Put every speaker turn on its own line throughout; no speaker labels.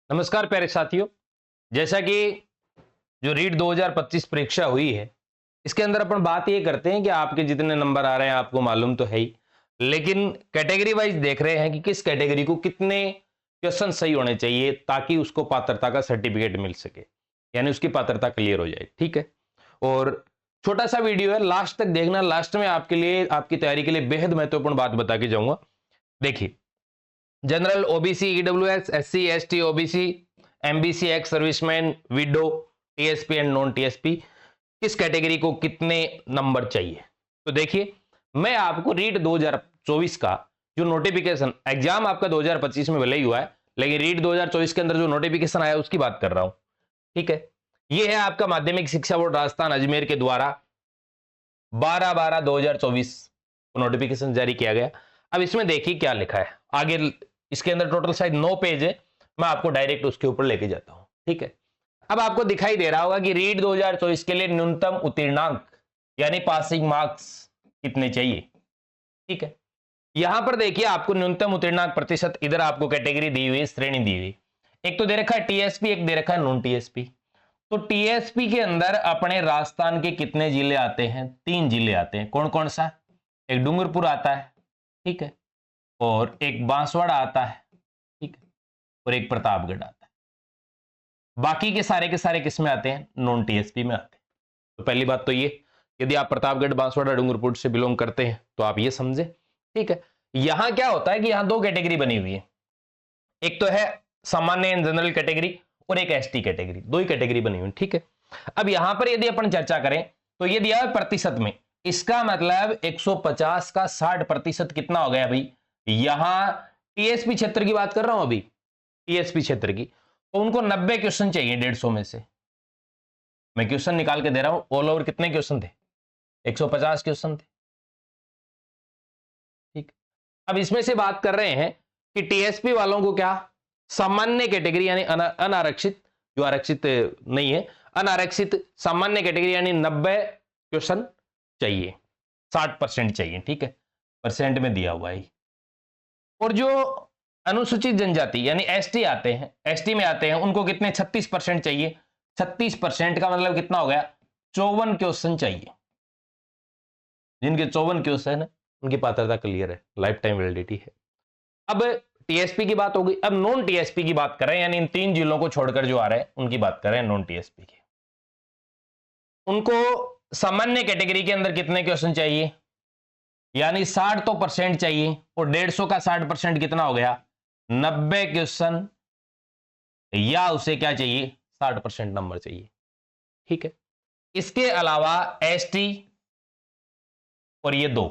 नमस्कार प्यारे साथियों। जैसा कि जो रीट 2025 परीक्षा हुई है, इसके अंदर अपन बात ये करते हैं कि आपके जितने नंबर आ रहे हैं आपको मालूम तो है ही, लेकिन कैटेगरी वाइज देख रहे हैं कि किस कैटेगरी को कितने क्वेश्चन सही होने चाहिए ताकि उसको पात्रता का सर्टिफिकेट मिल सके, यानी उसकी पात्रता क्लियर हो जाए। ठीक है, और छोटा सा वीडियो है, लास्ट तक देखना। लास्ट में आपके लिए, आपकी तैयारी के लिए बेहद महत्वपूर्ण बात बता के जाऊंगा। देखिए, general, OBC, EWS, SC, ST, OBC, MBC, ex serviceman, window, TSP and non TSP, किस कैटेगरी को कितने नंबर चाहिए। तो देखिए, मैं आपको रीट 2024 का जो नोटिफिकेशन, एग्जाम आपका 2025 में भले ही हुआ है, लेकिन रीट 2024 के अंदर जो नोटिफिकेशन आया उसकी बात कर रहा हूं। ठीक है, यह है आपका माध्यमिक शिक्षा बोर्ड राजस्थान अजमेर के द्वारा 12/12/2024 नोटिफिकेशन जारी किया गया। अब इसमें देखिए क्या लिखा है आगे। इसके अंदर टोटल शायद 9 पेज है, मैं आपको डायरेक्ट उसके ऊपर लेके जाता हूं। ठीक है, अब आपको दिखाई दे रहा होगा कि रीट 2024 के लिए न्यूनतम उत्तीर्णांक यानी पासिंग मार्क्स कितने चाहिए। ठीक है, यहां पर देखिए आपको न्यूनतम उत्तीर्णांक प्रतिशत, इधर आपको कैटेगरी दी हुई, श्रेणी दी हुई। एक तो दे रखा है टीएसपी, एक दे रखा है नॉन टीएसपी। तो टीएसपी के अंदर अपने राजस्थान के कितने जिले आते हैं? 3 जिले आते हैं। कौन कौन सा? एक डूंगरपुर आता है, ठीक है, और एक बांसवाड़ा आता है, ठीक है, और एक प्रतापगढ़ आता है। बाकी के सारे किस में आते हैं? नॉन टीएसपी में आते हैं। तो पहली बात तो ये, यदि आप प्रतापगढ़, बांसवाड़ा, डूंगरपुर से बिलोंग करते हैं तो आप ये समझे। ठीक है, यहां क्या होता है कि यहां 2 कैटेगरी बनी हुई है। एक तो है सामान्य एंड जनरल कैटेगरी और एक एसटी कैटेगरी, 2 ही कैटेगरी बनी हुई। ठीक है, अब यहां पर यदि अपन चर्चा करें तो ये दिया है प्रतिशत में, इसका मतलब 150 का 60% कितना हो गया भाई? यहां टीएसपी क्षेत्र की बात कर रहा हूं अभी, टीएसपी क्षेत्र की, तो उनको 90 क्वेश्चन चाहिए 150 में से। मैं क्वेश्चन निकाल के दे रहा हूं, ऑल ओवर कितने क्वेश्चन थे? 150 क्वेश्चन थे। ठीक, अब इसमें से बात कर रहे हैं कि टीएसपी वालों को क्या, सामान्य कैटेगरी यानी अनारक्षित, जो आरक्षित नहीं है, अनारक्षित सामान्य कैटेगरी यानी 90 क्वेश्चन चाहिए, 60% चाहिए। ठीक है, परसेंट में दिया हुआ है। और जो अनुसूचित जनजाति यानी एसटी आते हैं, एसटी में आते हैं, उनको कितने? 36% चाहिए। 36% का मतलब कितना हो गया? 54 क्वेश्चन चाहिए। जिनके 54 क्वेश्चन है उनकी पात्रता क्लियर है, लाइफ टाइम वैलिडिटी है। अब टीएसपी की बात हो गई, अब नॉन टीएसपी की बात करें, यानी इन 3 जिलों को छोड़कर जो आ रहे हैं उनकी बात करें, नॉन टीएसपी की। उनको सामान्य कैटेगरी के अंदर कितने क्वेश्चन चाहिए? यानी 60 तो परसेंट चाहिए, और 150 का 60% कितना हो गया? 90 क्वेश्चन, या उसे क्या चाहिए? 60% नंबर चाहिए। ठीक है, इसके अलावा एसटी और ये 2,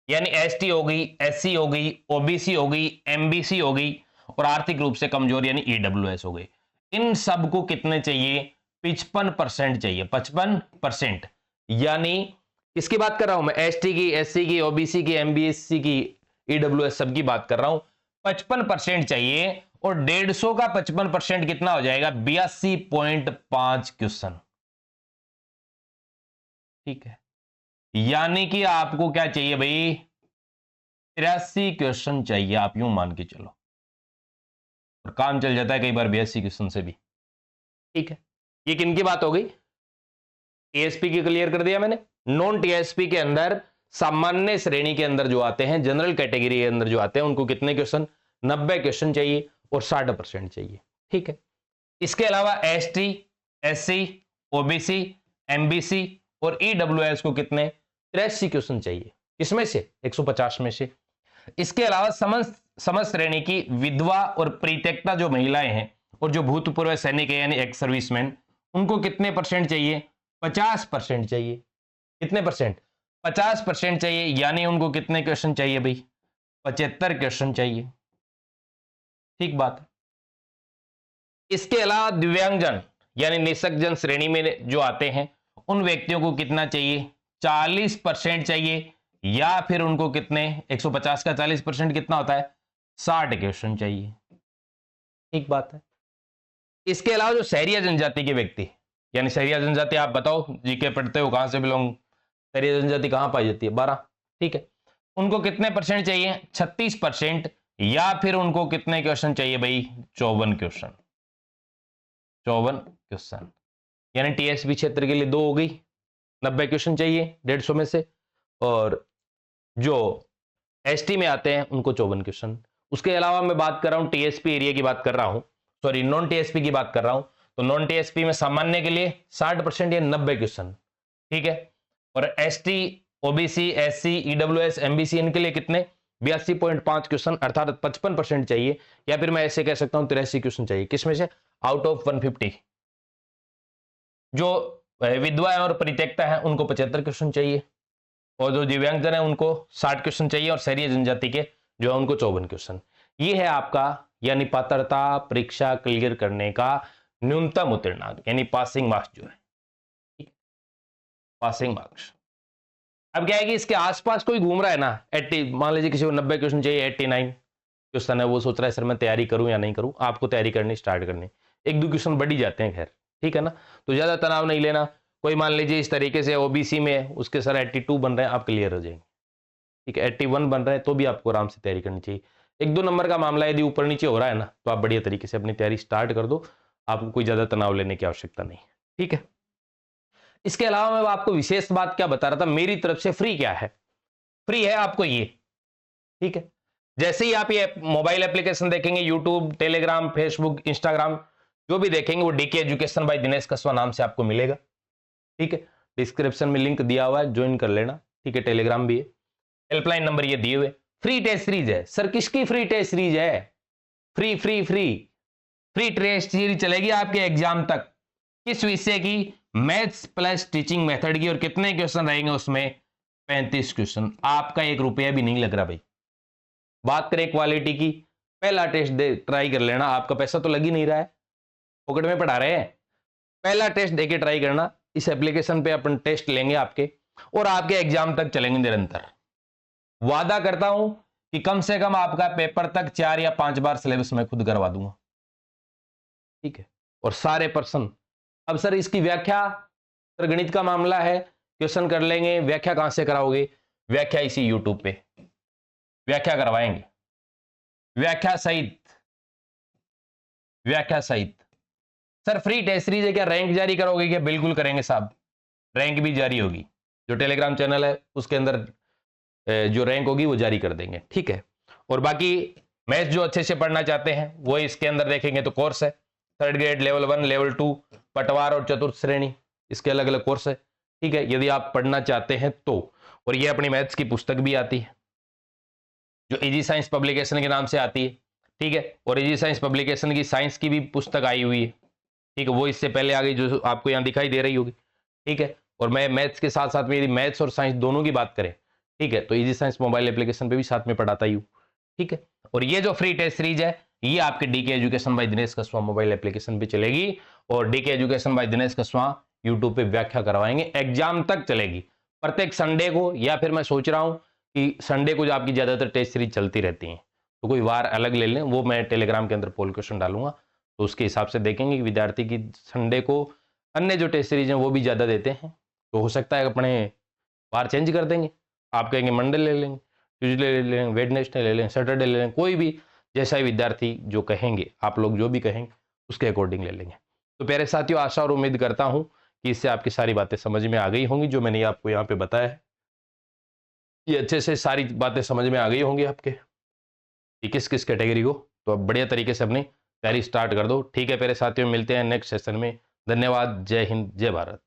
यानी एसटी हो गई, एससी हो गई, ओबीसी हो गई, एमबीसी हो गई, और आर्थिक रूप से कमजोर यानी ईडब्ल्यूएस हो गई। इन सबको कितने चाहिए? 55% चाहिए। 55%, यानी किसकी बात कर रहा हूं मैं? एसटी की, एससी की, ओबीसी की, एमबीसी की, ईडब्ल्यूएस सब की बात कर रहा हूं। 55% चाहिए, और 150 का 55% कितना हो जाएगा? 82.5 क्वेश्चन। ठीक है, यानी कि आपको क्या चाहिए भाई? 83 क्वेश्चन चाहिए, आप यूं मान के चलो, और काम चल जाता है कई बार 82 क्वेश्चन से भी। ठीक है, ये किन की बात हो गई? टीएसपी की क्लियर कर दिया मैंने। नॉन टीएसपी के अंदर सामान्य श्रेणी के अंदर जो आते हैं, जनरल कैटेगरी के अंदर जो आते हैं, उनको कितने क्वेश्चन? 90 क्वेश्चन चाहिए, और 60% चाहिए। ठीक है, इसके अलावा एसटी, एससी, ओबीसी, एमबीसी और ईडब्ल्यूएस को कितने? 83 क्वेश्चन चाहिए। इसमें से 150 में से। इसके अलावा समस्त श्रेणी की विधवा और परित्यक्ता जो महिलाएं हैं, और जो भूतपूर्व सैनिक है यानी एक्स सर्विसमैन, उनको कितने परसेंट चाहिए? 50% चाहिए। कितने परसेंट? 50% चाहिए, यानी उनको कितने क्वेश्चन चाहिए भाई? 75 क्वेश्चन चाहिए। ठीक बात है। इसके अलावा दिव्यांगजन यानी निःशक्तजन श्रेणी में जो आते हैं, उन व्यक्तियों को कितना चाहिए? 40% चाहिए, या फिर उनको कितने? 150 का 40% कितना होता है? 60 क्वेश्चन चाहिए। ठीक बात है। इसके अलावा जो शहरिया जनजाति के व्यक्ति, यानी शहरिया जनजाति, आप बताओ जीके पढ़ते हो, कहां से बिलोंग? शहरिया जनजाति कहां पाई जाती है? 12। ठीक है, उनको कितने परसेंट चाहिए? 36%, या फिर उनको कितने क्वेश्चन चाहिए भाई? 54 क्वेश्चन। 54 क्वेश्चन, यानी टीएसपी क्षेत्र के लिए 2 हो गई, 90 क्वेश्चन चाहिए 150 में से, और जो एसटी में आते हैं उनको 54 क्वेश्चन। उसके अलावा मैं बात कर रहा हूं टीएसपी एरिया की बात कर रहा हूं, सॉरी नॉन टीएसपी की बात कर रहा हूं, तो नॉन टीएसपी में सामान्य के लिए 60% या 90 क्वेश्चन, ठीक है। और ST, OBC, SC, EWS, MBC इनके लिए कितने 82.5 क्वेश्चन, अर्थात 55% चाहिए, या फिर मैं ऐसे कह सकता हूं 83 क्वेश्चन चाहिए। किसमें से? Out of 150। जो विधवा और परित्यक्ता है उनको 75 क्वेश्चन चाहिए, और जो दिव्यांगजन है उनको 60 क्वेश्चन चाहिए, और शहरी जनजाति के जो है उनको 54 क्वेश्चन। ये है आपका यानी पात्रता परीक्षा क्लियर करने का न्यूनतम उत्तीर्णांक, यानी पासिंग मार्क्स जो है, पासिंग मार्क्स। अब क्या है कि इसके आसपास कोई घूम रहा है ना, 80, मान लीजिए किसी को 90 क्वेश्चन चाहिए, 89 क्वेश्चन है, वो सोच रहा है सर मैं तैयारी करूं या नहीं करूं। आपको तैयारी करनी स्टार्ट करनी, 1-2 क्वेश्चन बढ़ ही जाते हैं, खैर ठीक है ना, तो ज्यादा तनाव नहीं लेना। कोई मान लीजिए इस तरीके से ओबीसी में उसके सर 82 बन रहे हैं, आप क्लियर हो जाएंगे, ठीक है। 81 बन रहे हैं तो भी आपको आराम से तैयारी करनी चाहिए। 1-2 नंबर का मामला यदि ऊपर नीचे हो रहा है ना, तो आप बढ़िया तरीके से अपनी तैयारी स्टार्ट कर दो, आपको कोई ज्यादा तनाव लेने की आवश्यकता नहीं, ठीक है। इसके अलावा मैं आपको विशेष बात क्या बता रहा था, मेरी तरफ से फ्री क्या है, फ्री है आपको ये, ठीक है। जैसे ही आप ये मोबाइल एप्लीकेशन देखेंगे, यूट्यूब, टेलीग्राम, फेसबुक, इंस्टाग्राम जो भी देखेंगे वो DK education by Dinesh Kaswan नाम से आपको मिलेगा, ठीक है। डिस्क्रिप्शन में लिंक दिया हुआ है, ज्वाइन कर लेना, ठीक है। टेलीग्राम भी है, हेल्पलाइन नंबर ये दिए हुए। फ्री टेस्ट सीरीज है सर, किसकी फ्री टेस्ट सीरीज है? Free free free free test series चलेगी आपके एग्जाम तक, किस विषय की? मैथ्स प्लस टीचिंग मेथड की, और कितने क्वेश्चन रहेंगे उसमें? 35 क्वेश्चन। आपका 1 रुपया भी नहीं लग रहा भाई। बात करें क्वालिटी की, पहला टेस्ट दे ट्राई कर लेना, आपका पैसा तो लग ही नहीं रहा है, पॉकेट में पढ़ा रहे हैं। पहला टेस्ट देके ट्राई करना, इस एप्लीकेशन पे अपन टेस्ट लेंगे आपके, और आपके एग्जाम तक चलेंगे निरंतर। वादा करता हूं कि कम से कम आपका पेपर तक 4 या 5 बार सिलेबस में खुद करवा दूंगा, ठीक है। और सारे प्रश्न, अब सर इसकी व्याख्या, सर गणित का मामला है, क्वेश्चन कर लेंगे, व्याख्या कहां से कराओगे? व्याख्या इसी यूट्यूब पे व्याख्या करवाएंगे, व्याख्या सहित, व्याख्या सहित। सर फ्री टेस्ट सीरीज है, क्या रैंक जारी करोगे? क्या बिल्कुल करेंगे साहब, रैंक भी जारी होगी, जो टेलीग्राम चैनल है उसके अंदर जो रैंक होगी वो जारी कर देंगे, ठीक है। और बाकी मैथ्स जो अच्छे से पढ़ना चाहते हैं वो इसके अंदर देखेंगे तो कोर्स है, 3rd ग्रेड, लेवल 1, लेवल 2, पटवार और चतुर्थ श्रेणी, इसके अलग अलग कोर्स है, ठीक है, यदि आप पढ़ना चाहते हैं तो। और ये अपनी मैथ्स की पुस्तक भी आती है जो इजी साइंस पब्लिकेशन के नाम से आती है, ठीक है। और इजी साइंस पब्लिकेशन की साइंस की भी पुस्तक आई हुई है, ठीक है, वो इससे पहले आ गई जो आपको यहाँ दिखाई दे रही होगी, ठीक है। और मैं मैथ्स के साथ साथ में यदि मैथ्स और साइंस दोनों की बात करें, ठीक है, तो इजी साइंस मोबाइल एप्लीकेशन पे भी साथ में पढ़ाता ही हूँ, ठीक है। और ये जो फ्री टेस्ट सीरीज है ये आपके DK education by Dinesh Kaswa mobile application पे चलेगी, और DK education by Dinesh Kaswa YouTube पे व्याख्या करवाएंगे, एग्जाम तक चलेगी प्रत्येक संडे को, या फिर मैं सोच रहा हूँ कि संडे को जो आपकी ज्यादातर टेस्ट सीरीज चलती रहती हैं तो कोई वार अलग ले लें, वो मैं टेलीग्राम के अंदर पोल क्वेश्चन डालूंगा, तो उसके हिसाब से देखेंगे कि विद्यार्थी की संडे को अन्य जो टेस्ट सीरीज हैं वो भी ज़्यादा देते हैं, तो हो सकता है अपने बार चेंज कर देंगे। आप कहेंगे मंडे ले लेंगे, ट्यूजडे ले लेंगे, वेडनेसडे ले लेंगे, सैटरडे ले लेंगे, कोई भी जैसा ही विद्यार्थी जो कहेंगे, आप लोग जो भी कहेंगे उसके अकॉर्डिंग ले लेंगे। तो प्यारे साथियों, आशा और उम्मीद करता हूँ कि इससे आपकी सारी बातें समझ में आ गई होंगी, जो मैंने आपको यहाँ पे बताया है ये अच्छे से सारी बातें समझ में आ गई होंगी आपके कि किस किस कैटेगरी को, तो अब बढ़िया तरीके से अपनी तैयारी स्टार्ट कर दो, ठीक है। प्यारे साथियों, मिलते हैं नेक्स्ट सेशन में। धन्यवाद, जय हिंद, जय भारत।